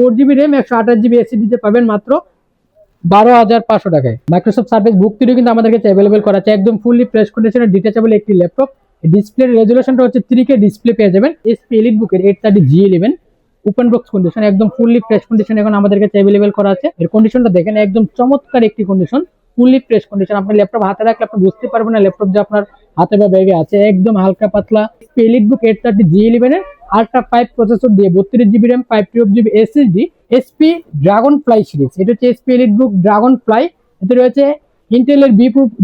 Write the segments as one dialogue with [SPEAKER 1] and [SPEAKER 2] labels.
[SPEAKER 1] 4 GB RAM 128 GB SSD পাবেন মাত্র 12,500 টাকায়। মাইক্রোসফট সার্ভিস বুক 3 কিন্তু আমাদের কাছে অ্যাভেলেবল করা আছে, একদম ফুললি ফ্রেশ কন্ডিশনের ডিটাচেবল একটি ল্যাপটপ। ডিসপ্লে রেজুলেশনটা হচ্ছে 3K ডিসপ্লে পেয়ে যাবেন। এসপি এলিট বুকের 830G11 ওপেন বক্স কন্ডিশন, একদম ফুললি ফ্রেশ কন্ডিশন এখন আমাদের কাছে অ্যাভেলেবল করা আছে। এর কন্ডিশনটা দেখেন, একদম চমৎকার একটি কন্ডিশন, ফুললি ফ্রেশ কন্ডিশন। আপনি ল্যাপটপ হাতে রাখলে আপনি বুঝতে পারবেন না ল্যাপটপ যে আপনার হাতে বা ব্যাগে আছে, একদম হালকা পাতলা। এলিট বুক 830G11 এর আল্ট্রা 5 প্রসেসর দিয়ে 32 GB RAM 512 GB SSD SP dragon fly series. এটা হচ্ছে এসপি এলিট বুক ড্রাগন ফ্লাই। এতে রয়েছে ইন্টেলের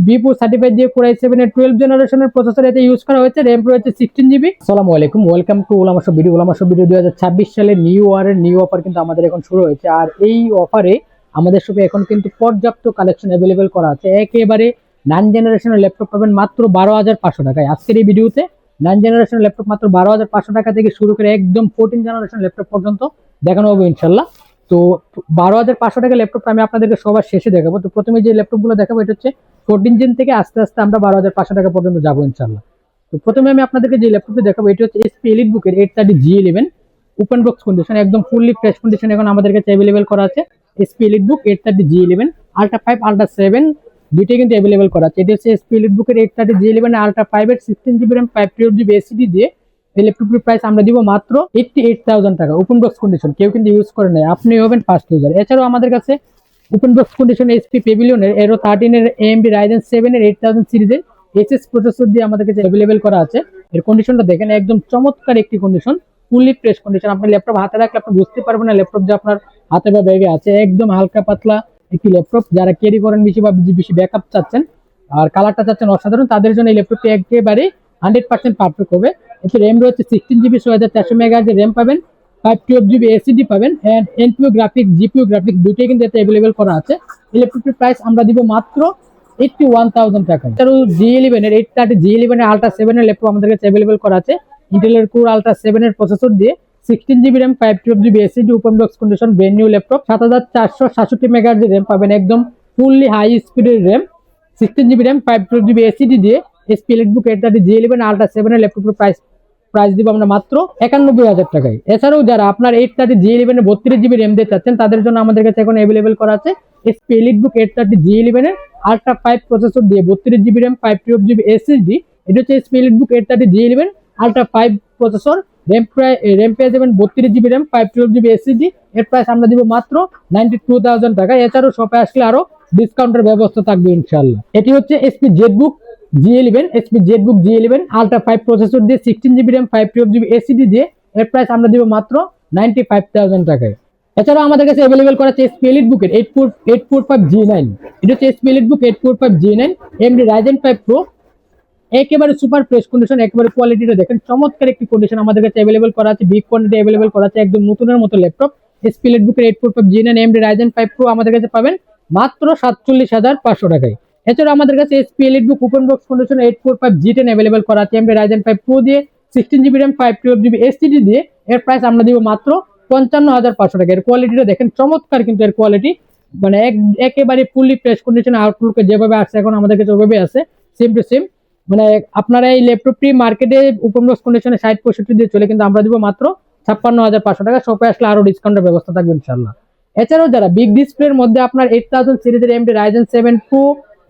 [SPEAKER 1] বি4 সার্টিফাইড দিয়ে কোর i7 এর 12 জেনারেশনের প্রসেসর এতে ইউজ করা হয়েছে। র‍্যাম রয়েছে 16 GB। আসসালামু আলাইকুম, ওয়েলকাম টু ওলামা শপ ভিডিও। ওলামা শপ ভিডিও 2026 সালে নিউ ইয়ারের নিউ অফার কিন্তু আমাদের এখন শুরু হয়েছে। আর এই অফারে আমাদের শপে এখন কিন্তু পর্যাপ্ত কালেকশন অ্যাভেলেবল করা আছে। একেবারে 9 জেনারেশনের ল্যাপটপ পাবেন মাত্র 12,500 টাকায়। আজকের এই ভিডিওতে 9 জেনারেশনের ল্যাপটপ মাত্র 12,500 টাকা থেকে শুরু করে একদম 14 জেনারেশন ল্যাপটপ পর্যন্ত দেখানো হবে ইনশাল্লাহ। তো 12,500 টাকা ল্যাপটপটা আমি আপনাদেরকে সবার শেষে দেখাবো। তো প্রথমে যে ল্যাপটপগুলো দেখাবো এটা হচ্ছে 14 জেন থেকে আস্তে আস্তে আমরা 12,500 টাকা পর্যন্ত যাবো ইনশাল্লাহ। তো প্রথমে আমি আপনাদেরকে যে ল্যাপটপটি দেখাবো এটা হচ্ছে এসপি এলিট বুকের 830G11 ওপেন বক্স কন্ডিশন, একদম ফুললি ফ্রেশ কন্ডিশন এখন আমাদের কাছে অ্যাভেলেবল করা আছে। SP elite book 830G11 ultra 5 ultra 7 দুইটাই কিন্তু অ্যাভেলেবল করা আছে। এটা হচ্ছে এসপি এলিট বুকের 830G11 আল্ট্রা 5 এর 16 GB র্যাম 512 GB এসএসডি দিয়ে এই ল্যাপটপটির প্রাইস আমরা দিব মাত্র 88,000 টাকা। ওপেন বক্স কন্ডিশন, কেউ কিন্তু ইউজ করে নাই, আপনি হবেন ফার্স্ট ইউজার। এছাড়াও আমাদের কাছে ওপেন বক্স কন্ডিশন এইচপি পেভিলিয়নের এরো 13 এর AMD Ryzen 7 এর 8000 সিরিজের এইচএস প্রসেসর দিয়ে আমাদের কাছে অ্যাভেলেবল করা আছে। এর কন্ডিশনটা দেখেন, একদম চমৎকার একটি কন্ডিশন, ফুললি ফ্রেশ কন্ডিশন। আপনি ল্যাপটপ হাতে রাখলে আপনি বুঝতে পারবেন না ল্যাপটপ যে আপনার হাতে বা ব্যাগে আছে, একদম হালকা পাতলা একটি ল্যাপটপ। যারা ক্যারি করেন বেশি বা বেশি ব্যাকআপ চাচ্ছেন আর কালারটা চাচ্ছেন অসাধারণ, তাদের জন্য এই ল্যাপটপটি একেবারে 100% পারফেক্ট হবে। এতে র্যাম রয়েছে 16 GB 6400 MHz র্যাম পাবেন, 512 GB এসএসডি পাবেন, and NPU graphics GPU graphics দুটোই কিন্তু এতে অ্যাভেলেবল করা আছে। এই ল্যাপটপটির প্রাইস আমরা দিব মাত্র 81,000 টাকা। এছাড়াও G11 এর 830G11 এর আল্ট্রা 7 এর ল্যাপটপ আমাদের কাছে অ্যাভেলেবল করা আছে। ইন্টেলের কোর আল্ট্রা 7 এর প্রসেসর দিয়ে 16 GB RAM 512 GB SSD open box condition brand new laptop. 7467 MHz RAM পাবেন, একদম ফুললি হাই স্পিডের RAM. 16 GB RAM 512 GB SSD দিয়ে SP elite book 830G11 ultra 7 এর ল্যাপটপের প্রাইস দিব আমরা মাত্র 91,000 টাকায়। এছাড়াও যারা আপনার 830G11 এর 32 GB র্যাম দিয়ে চাচ্ছেন তাদের জন্য আমাদের কাছে এখন অ্যাভেলেবল করা আছে এসপি এলিট বুক 830G11 এর আল্ট্রা 5 প্রসেসর দিয়ে 32 GB র্যাম 512 GB এসএসডি। এটা হচ্ছে SP elite book 830G11 ultra 5 processor, RAM পেয়ে যাবেন 32 GB র্যাম 512 GB এসএসডি। এর প্রাইস আমরা দিব মাত্র 92,000 টাকা। এছাড়াও শপে আসলে আরো ডিসকাউন্টের ব্যবস্থা থাকবে ইনশাআল্লাহ। এটি হচ্ছে SP Jetbook G11 ultra 5 processor দিয়ে 16 GB র্যাম 512 GB এসএসডি দিয়ে এর প্রাইস আমরা দিব মাত্র 95,000 টাকায়। এছাড়াও আমাদের কাছে অ্যাভেলেবল করা আছে এসপি এলিট বুকের 845G9। এটা হচ্ছে এসপি এলিট বুক 845G9 AMD Ryzen 5 Pro, একেবারে সুপার ফ্রেশ কন্ডিশন, একেবারে কোয়ালিটিটা দেখেন, চমৎকার একটি কন্ডিশন আমাদের কাছে অ্যাভেলেবল করা আছে। বিগ কোয়ান্টিটি অ্যাভেলেবল করা আছে, একদম নতুনের মতো ল্যাপটপ। এসপি এলিট বুকের 845G9 AMD Ryzen 5 Pro আমাদের কাছে পাবেন মাত্র 47,500 টাকায়। এছাড়া আমাদের কাছে SP elite book open box condition 845G10 available করা আছে AMD Ryzen 5 Pro দিয়ে 16 GB র্যাম 512 GB এসএসডি দিয়ে। এর প্রাইস আমরা দিব মাত্র 55,500 টাকা। এর কোয়ালিটিটা দেখেন চমৎকার, কিন্তু এর কোয়ালিটি মানে একেবারে ফুললি ফ্রেশ কন্ডিশন। আউটলুকে যেভাবে আসছে এখন আমাদের কাছে ওইভাবে আছে, সেম টু সেম। মানে আপনারা এই ল্যাপটপটি মার্কেটে ওপেন বক্স কন্ডিশনে 60-65 দিয়ে চলে, কিন্তু আমরা দিব মাত্র 56,500 টাকা। শপে আসলে আরো ডিসকাউন্টের ব্যবস্থা থাকবে ইনশাআল্লাহ। এছাড়াও যারা বিগ ডিসপ্লের মধ্যে আপনার 8000 সিরিজের AMD Ryzen 7 Pro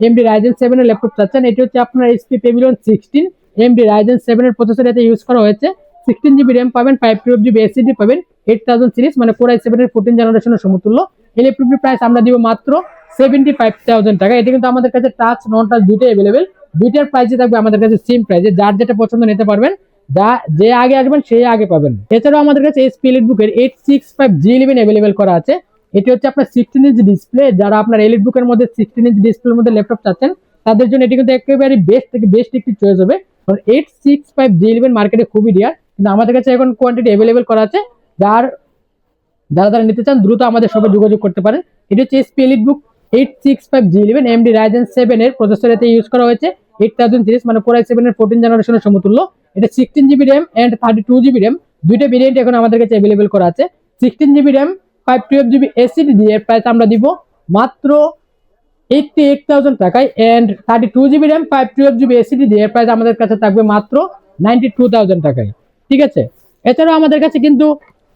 [SPEAKER 1] AMD Ryzen 7 এর ল্যাপটপ চাচ্ছেন, এটি হচ্ছে আপনার এইচপি পেভিলিয়ন 16 AMD Ryzen 7 এর প্রসেসর এতে ইউজ করা হয়েছে। 16 GB র্যাম পাবেন, 512 GB এসএসডি পাবেন, 8000 সিরিজ মানে কোর i7 এর 14 জেনারেশনের সমতুল্য। এই ল্যাপটপটির প্রাইস আমরা দিব মাত্র 75,000 টাকা। এটা কিন্তু আমাদের কাছে টাচ নন টাচ দুইটাই अवेलेबल, দুইটার প্রাইসই থাকবে আমাদের কাছে সেম প্রাইসে। যার যেটা পছন্দ নিতে পারবেন, যে আগে আসবেন সেই আগে পাবেন। এছাড়াও আমাদের কাছে এসপি এলিট বুকের 865G11 अवेलेबल করা আছে। এটি হচ্ছে আপনার 16 ইঞ্চ ডিসপ্লে। যারা আপনার এলিট বুকের মধ্যে 16 ইঞ্চ ডিসপ্লের মধ্যে ল্যাপটপ চাচ্ছেন তাদের জন্য এটি কিন্তু একেবারে বেস্ট একটি চয়েস হবে, কারণ 865G11 মার্কেটে খুবই রেয়ার, কিন্তু আমাদের কাছে এখন কোয়ান্টিটি अवेलेबल করা আছে। যারা নিতে চান দ্রুত আমাদের সাথে যোগাযোগ করতে পারেন। এটি হচ্ছে এসপি এলিট বুক 865G11 AMD Ryzen 7 এর প্রসেসর এতে ইউজ করা হয়েছে। 8000 সিরিজ মানে কোর i7 এর 14 জেনারেশনের সমতুল্য। এটা 16 GB RAM and 32 GB RAM দুইটা ভেরিয়েন্ট এখন আমাদের কাছে अवेलेबल করা আছে। 16 GB র্যাম 512 GB এসএসডি দিয়ে এর প্রাইস আমরা দিব মাত্র 88,000 টাকায়, and 32 GB RAM 512 GB SSD দিয়ে এর প্রাইস আমাদের কাছে থাকবে মাত্র 92,000 টাকায়। ঠিক আছে। এছাড়াও আমাদের কাছে কিন্তু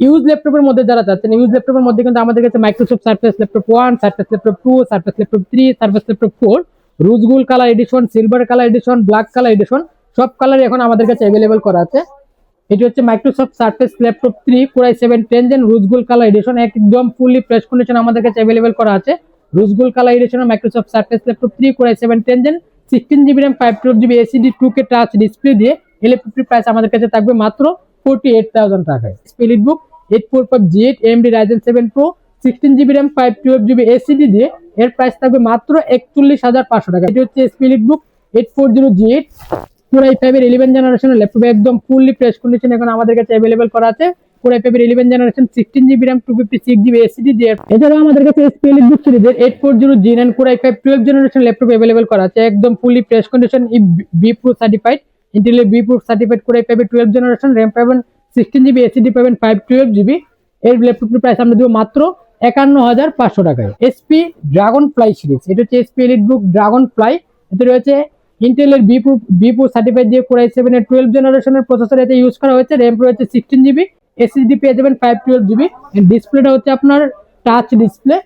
[SPEAKER 1] ইউজ ল্যাপটপের মধ্যে যারা চাচ্ছেন, ইউজ ল্যাপটপের মধ্যে কিন্তু আমাদের কাছে Microsoft surface laptop 1, surface laptop 2, surface laptop 3, surface laptop 4, rose gold colour addition, silver colour addition, black colour addition সব কালারই এখন আমাদের কাছে অ্যাভেলেবল করা আছে। এটি হচ্ছে Microsoft surface laptop 3 Core i7 10 Gen rose gold colour addition, একদম ফুললি ফ্রেশ কন্ডিশন আমাদের কাছে অ্যাভেলেবল করা আছে। Rose gold colour addition Microsoft surface laptop 3 Core i7 10 Gen 16GB RAM 512GB SSD 2K touch display দিয়ে LFP price আমাদের কাছে থাকবে মাত্র 48,000 টাকায়। স্পিলিটবুক 845G8 AMD Ryzen 7 Pro 16GB RAM 512GB SSD দিয়ে এর প্রাইস থাকবে মাত্র 41,500 টাকা। এটি হচ্ছে স্পিলিটবুক 840G8 Core i5 এর 11 জেনারেশনের ল্যাপটপ, একদম ফুললি ফ্রেশ কন্ডিশন এখন আমাদের কাছে অ্যাভেলেবল করা আছে। Core i5 এর 11 generation 16GB RAM 256GB SSD দিয়ে। এছাড়াও আমাদের কাছে স্পিলিটবুক সিরিজের 840G9 Core i5 12 generation laptop available করা আছে, একদম fully fresh condition, B pro certified, ইন্টেলের B pro certified Core i5 এর 12 জেনারেশন, RAM পাবেন 16GB SSD পাবেন 512GB। এর ল্যাপটপটির প্রাইস আমরা দেব মাত্র 51,500 টাকায়। এসপি ড্রাগন ফ্লাই সিরিজ, এটা হচ্ছে এসপি এলিটবুক ড্রাগন ফ্লাই। এতে রয়েছে ইন্টেলের বি প্রো সার্টিফাইড দিয়ে Core i7 এর 12 জেনারেশনের প্রসেসর এতে ইউজ করা হয়েছে। RAM রয়েছে 16GB, SSD পেয়ে যাবেন 512GB। ডিসপ্লেটা হচ্ছে আপনার touch display,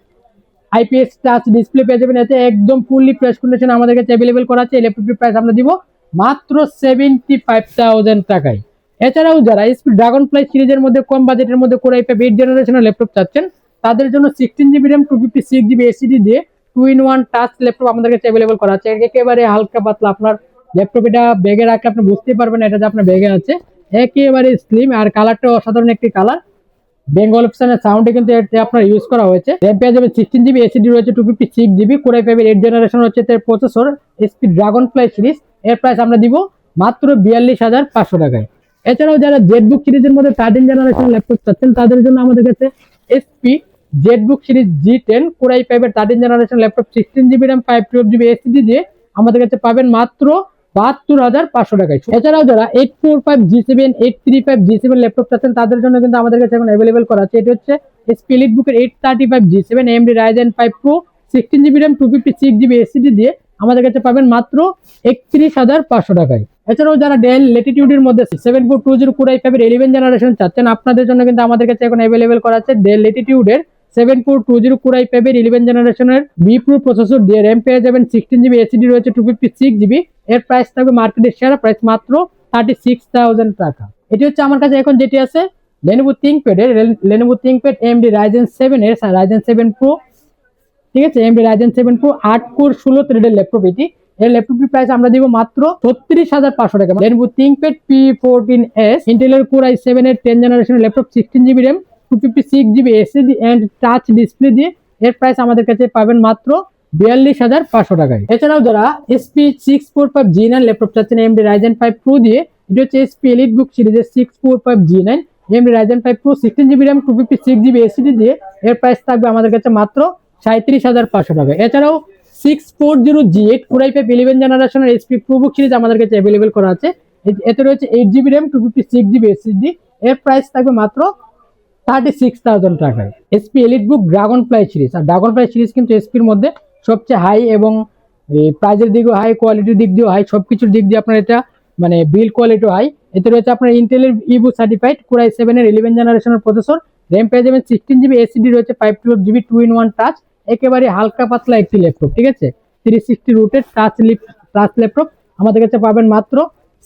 [SPEAKER 1] IPS touch display পেয়ে যাবেন এতে, একদম ফুললি ফ্রেশ কন্ডিশন আমাদের কাছে অ্যাভেলেবল করা আছে। এই ল্যাপটপটির প্রাইস আমরা দিব মাত্র 75,000 টাকায়। এছাড়াও যারা এসপি ড্রাগন ফ্লাই সিরিজের মধ্যে কম বাজেটের মধ্যে Core i5 8 জেনারেশনের ল্যাপটপ চাচ্ছেন, তাদের জন্য 16GB RAM 256GB SSD দিয়ে 2-in-1 টাচ ল্যাপটপ আমাদের কাছে অ্যাভেলেবল করা আছে। একেবারে হালকা পাতলা, আপনার ল্যাপটপ এটা ব্যাগে রাখলে আপনি বুঝতেই পারবেন এটা যে আপনার ব্যাগে আছে। একেবারে স্লিম আর কালারটা অসাধারণ একটি কালার। বেঙ্গল অপশনের সাউন্ডে কিন্তু আপনার ইউজ করা হয়েছে। RAM পেয়ে যাবে 16GB, SSD রয়েছে 256GB। Core i5 এর 8 জেনারেশন হচ্ছে এর processor, SP dragon fly series. এর প্রাইস আমরা দিব মাত্র 42,500 টাকায়। এছাড়াও যারা জেটবুক সিরিজের মধ্যে 13 জেনারেশন ল্যাপটপ চাচ্ছেন, তাদের জন্য আমাদের কাছে SP Jetbook series G10 Core i5 এর 13 generation laptop 16GB RAM 512GB SSD দিয়ে আমাদের কাছে পাবেন মাত্র 72,500 টাকায়। এছাড়াও যারা 845G7 835G7 ল্যাপটপ চাচ্ছেন, তাদের জন্য কিন্তু আমাদের কাছে এখন অ্যাভেলেবল করা আছে। এটি হচ্ছে স্পিলিটবুক এর 835G7 AMD Ryzen 5 Pro 16GB RAM 256GB SSD দিয়ে আমাদের কাছে পাবেন মাত্র 31,500 টাকায়। এছাড়াও যারা ডেল ল্যাটিটিউডের মধ্যে 7420 Core i5 এর 11 জেনারেশন চাচ্ছেন, আপনাদের জন্য কিন্তু আমাদের কাছে এখন অ্যাভেলেবল করা আছে ডেল ল্যাটিটিউডের 7420 Core i5 এর 11 জেনারেশনের বি প্রো প্রসেসর দিয়ে। RAM পেয়ে যাবেন 16GB, SSD রয়েছে 256GB। এর প্রাইস থাকবে মার্কেটের সেরা প্রাইস মাত্র 36,000 টাকা। এটি হচ্ছে আমার কাছে এখন যেটি আছে Lenovo ThinkPad এর Lenovo ThinkPad AMD Ryzen 7 এর Ryzen 7 Pro, ঠিক আছে, AMD Ryzen 7 Pro 8 কোর 16 থ্রেডের ল্যাপটপ এটি। এর ল্যাপটপটির প্রাইস আমরা দিব মাত্র 36,500 টাকা। Lenovo ThinkPad P14s ইন্টেলের Core i7 এর 10 জেনারেশনের laptop 16GB RAM 256GB SSD and touch display দিয়ে এর প্রাইস আমাদের কাছে পাবেন মাত্র 42,500 টাকায়। এছাড়াও যারা SP 645G9 ল্যাপটপ চাচ্ছেন AMD Ryzen 5 Pro দিয়ে, এটি হচ্ছে SP EliteBook সিরিজের 645G9 AMD Ryzen 5 Pro 16GB RAM 256GB SSD দিয়ে এর প্রাইস থাকবে আমাদের কাছে মাত্র 37,500 টাকা। এছাড়াও 640G8 Core i5 11 জেনারেশনের SP ProBook সিরিজ আমাদের কাছে অ্যাভেলেবল করা আছে। এতে রয়েছে 8GB RAM 256GB SSD। এর প্রাইস থাকবে মাত্র 36,000 টাকায়। SP EliteBook dragon fly series, আর ড্রাগন ফ্লাই সিরিজ কিন্তু এসপির মধ্যে সবচেয়ে হাই এবং প্রাইজের দিকেও হাই, কোয়ালিটির দিক দিয়েও হাই, সবকিছুর দিক দিয়ে আপনার এটা মানে বিল্ড কোয়ালিটিও হাই। এতে রয়েছে আপনার ইন্টেলের ইবু সার্টিফাইড Core i7 এর 11 জেনারেশনের প্রসেসর। RAM পেয়ে যাবেন 16GB, SSD রয়েছে 512GB 2-in-1 টাচ, একেবারে হালকা পাতলা একটি ল্যাপটপ, ঠিক আছে। 360 রুটেড টাচ ল্যাপটপ আমাদের কাছে পাবেন মাত্র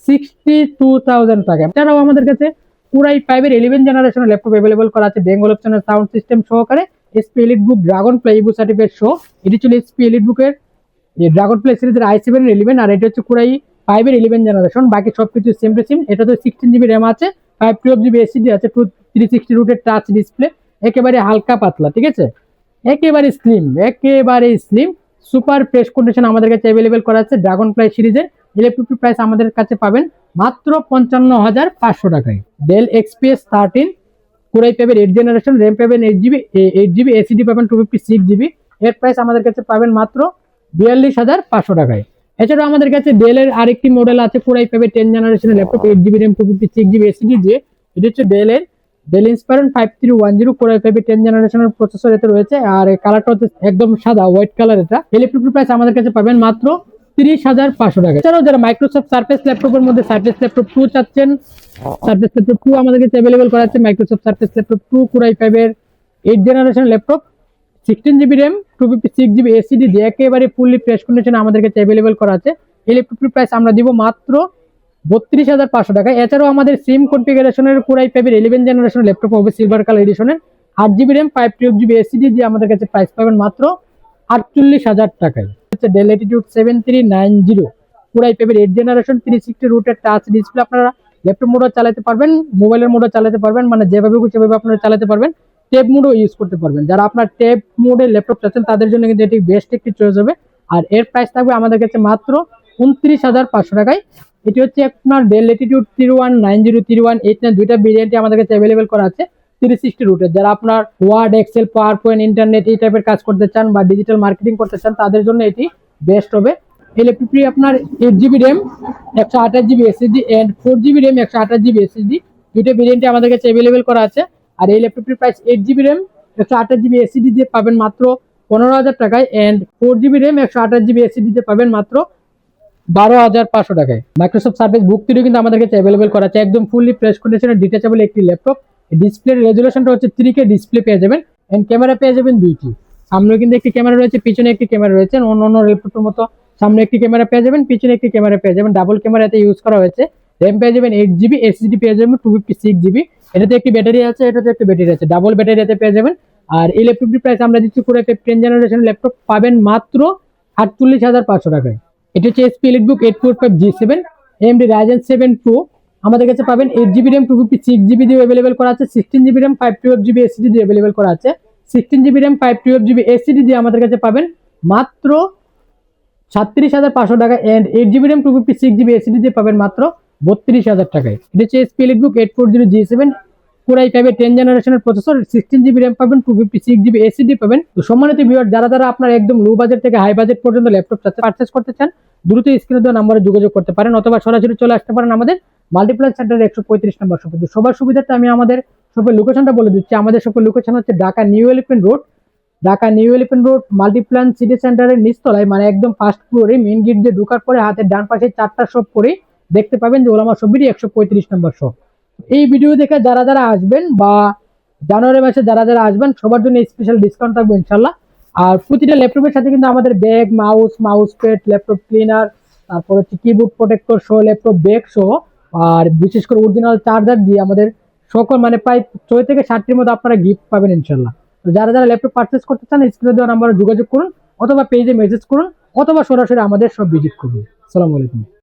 [SPEAKER 1] 62,000 টাকা। এছাড়াও আমাদের কাছে Core i5 এর 11 জেনারেশনের ল্যাপটপ অ্যাভেলেবল করা আছে বেঙ্গল অপশনের সাউন্ড সিস্টেম সহকারে। SP EliteBook ড্রাগন ফ্লাই ইবু সার্টিফাইড সহ। এটি ছিল SP EliteBook এর ড্রাগন ফ্লাই সিরিজের i7 এর 11, আর এটা হচ্ছে Core i5 এর 11 জেনারেশন। বাকি সবকিছু সেম টু সেম। এটা তো 16GB RAM আছে, 512GB SSD আছে, 360 রুটেড টাচ ডিসপ্লে, একেবারে হালকা পাতলা, ঠিক আছে, একেবারে স্লিম সুপার ফ্রেশ কন্ডিশন আমাদের কাছে অ্যাভেলেবল করা আছে। ড্রাগন ফ্লাই সিরিজের ইলেকট্রিক প্রাইস আমাদের কাছে পাবেন মাত্র 55,500 টাকায়। ডেল XPS 13 Core i5 এর 8 জেনারেশন, RAM পাবেন 8GB SSD পাবেন 256GB। এর প্রাইস আমাদের কাছে পাবেন মাত্র 42,500 টাকায়। এছাড়াও আমাদের কাছে ডেলের আরেকটি মডেল আছে Core i5 এর 10 জেনারেশনের laptop 8GB RAM 256GB SSD দিয়ে। এটি হচ্ছে ডেল ইন্সপায়রন 5310 Core i5 এর 10 জেনারেশনের প্রসেসর এতে রয়েছে, আর কালারটা হচ্ছে একদম সাদা হোয়াইট কালার। এটা ইলেকট্রিক প্রাইস আমাদের কাছে পাবেন মাত্র 32,500 টাকা। এছাড়াও যারা মাইক্রোসফট সারফেস ল্যাপটপের মধ্যে সারফেস ল্যাপটপ 2 চাচ্ছেন, সারফেস ল্যাপটপ 2 আমাদের কাছে অ্যাভেলেবল করা আছে। Microsoft surface laptop 2 Core i5 এর 8 generation laptop, 16GB RAM, 256GB SSD যে একেবারে ফুললি ফ্রেশ কন্ডিশনে আমাদের কাছে অ্যাভেলেবল করা আছে। এই ল্যাপটপটির প্রাইস আমরা দিব মাত্র 32,500 টাকা। এছাড়াও আমাদের সেম কনফিগারেশনের Core i5 এর 11 জেনারেশন ল্যাপটপ হবে সিলভার কালার এডিশনের, 8GB RAM, 512GB SSD দিয়ে আমাদের কাছে প্রাইস পাবেন মাত্র 48,000 টাকায়। হচ্ছে ডেল ল্যাটিটিউড 7390 Core i5 এর 8 জেনারেশন, 360 রুটের টাচ ডিসপ্লে। আপনারা ল্যাপটপ মোডও চালাতে পারবেন, মোবাইলের মোডও চালাতে পারবেন, মানে যেভাবে সেভাবে আপনারা চালাতে পারবেন। ট্যাব মোডও ইউজ করতে পারবেন। যারা আপনার ট্যাব মোডে ল্যাপটপ চাচ্ছেন তাদের জন্য কিন্তু এটি বেস্ট একটি চয়েস হবে। আর এর প্রাইস থাকবে আমাদের কাছে মাত্র 29,500 টাকায়। এটি হচ্ছে আপনার ডেল ল্যাটিটিউড 3190, 3189 দুইটা ভেরিয়েন্টে আমাদের কাছে অ্যাভেলেবল করা আছে 360 রুটের। যারা আপনার Word, Excel, PowerPoint, internet এই টাইপের কাজ করতে চান বা ডিজিটাল মার্কেটিং করতে চান তাদের জন্য এটি বেস্ট হবে। এই ল্যাপটপটি আপনার 8GB RAM, 128GB SSD and 4GB RAM, 128GB SSD দুইটা ভেরিয়েন্টে আমাদের কাছে অ্যাভেলেবল করা আছে। আর এই ল্যাপটপটির price 8GB RAM, 128GB SSD দিয়ে পাবেন মাত্র 15,000 টাকায় and 4GB RAM, 128GB SSD দিয়ে পাবেন মাত্র 12,500 টাকায়। মাইক্রোসফট সার্ফেস বুক 3 কিন্তু আমাদের কাছে অ্যাভেলেবল করা আছে। একদম ফুললি ফ্রেশ কন্ডিশনের ডিটাচেবল একটি ল্যাপটপ। ডিসপ্লে রেজুলেশনটা হচ্ছে 3K ডিসপ্লে পেয়ে যাবেন এন্ড ক্যামেরা পেয়ে যাবেন দুইটি। সামনে কিন্তু একটি ক্যামেরা রয়েছে, পিছনে একটি ক্যামেরা রয়েছে। অন্য ল্যাপটপের মতো সামনে একটি ক্যামেরা পেয়ে যাবেন, পিছনে একটি ক্যামেরা পেয়ে যাবেন। ডাবল ক্যামেরাতে ইউজ করা হয়েছে। RAM পেয়ে যাবেন 8GB, SSD পেয়ে যাবেন 256GB। এটাতে একটি ব্যাটারি আছে, এটাতে একটি ব্যাটারি আছে, ডাবল ব্যাটারিতে পেয়ে যাবেন। আর এই ল্যাপটপটির প্রাইস আমরা দিচ্ছি Core i5 10 জেনারেশন ল্যাপটপ পাবেন মাত্র 48,500 টাকায়। এটি হচ্ছে HP EliteBook 845G7 AMD Ryzen 7 Pro আমাদের কাছে পাবেন 8GB RAM, 256GB দিয়ে অ্যাভেলেবল করা আছে, 16GB RAM, 512GB SSD দিয়ে অ্যাভেলেবল করা আছে। 16GB RAM, 512GB SSD দিয়ে আমাদের কাছে পাবেন মাত্র 36,500 টাকা and 8GB RAM, 256GB SSD দিয়ে পাবেন মাত্র 32,000 টাকায়। এটা হচ্ছে HP EliteBook 840G7 Core i5 এর 10 জেনারেশনের প্রসেসর, 16GB RAM পাবেন, 256GB SSD পাবেন। তো সম্মানিত ভিউয়ার, যারা আপনার একদম লো বাজেট থেকে হাই বাজেট পর্যন্ত ল্যাপটপ পারচেজ করতে চান দ্রুত স্ক্রিনে দেওয়া নম্বরে যোগাযোগ করতে পারেন অথবা সরাসরি চলে আসতে পারেন আমাদের মাল্টিপ্লেক্স সেন্টারের 135 নম্বর শপে। সবার সুবিধার্থে আমি আমাদের শপের লোকেশনটা বলে দিচ্ছি। আমাদের শপের লোকেশন হচ্ছে Dhaka new elephant road, Multiplan city সেন্টারের নিচতলায়, মানে একদম ফার্স্ট ফ্লোরে মেইন গেট দিয়ে ঢোকার পরে হাতের ডান পাশে 4টা শপ করে দেখতে পাবেন যে ওলামা শপেরই 135 নম্বর শপ। এই ভিডিও দেখে যারা আসবেন বা জানুয়ারি মাসে যারা আসবেন সবার জন্য স্পেশাল ডিসকাউন্ট থাকবে ইনশাল্লাহ। আর প্রতিটা ল্যাপটপের সাথে কিন্তু আমাদের bag, mouse pad, laptop cleaner, তারপর হচ্ছে কিবোর্ড প্রোটেক্টর সহ, ল্যাপটপ ব্যাগ সহ, আর বিশেষ করে অরিজিনাল চার্জার দিয়ে আমাদের সকল মানে প্রায় 6 থেকে 7টির মধ্যে আপনারা গিফট পাবেন ইনশাল্লাহ। তো যারা ল্যাপটপ পারচেজ করতে চান স্ক্রিনে দেওয়া নাম্বারে যোগাযোগ করুন অথবা পেজে মেসেজ করুন অথবা সরাসরি আমাদের সব ভিজিট করুন। আসসালামু আলাইকুম।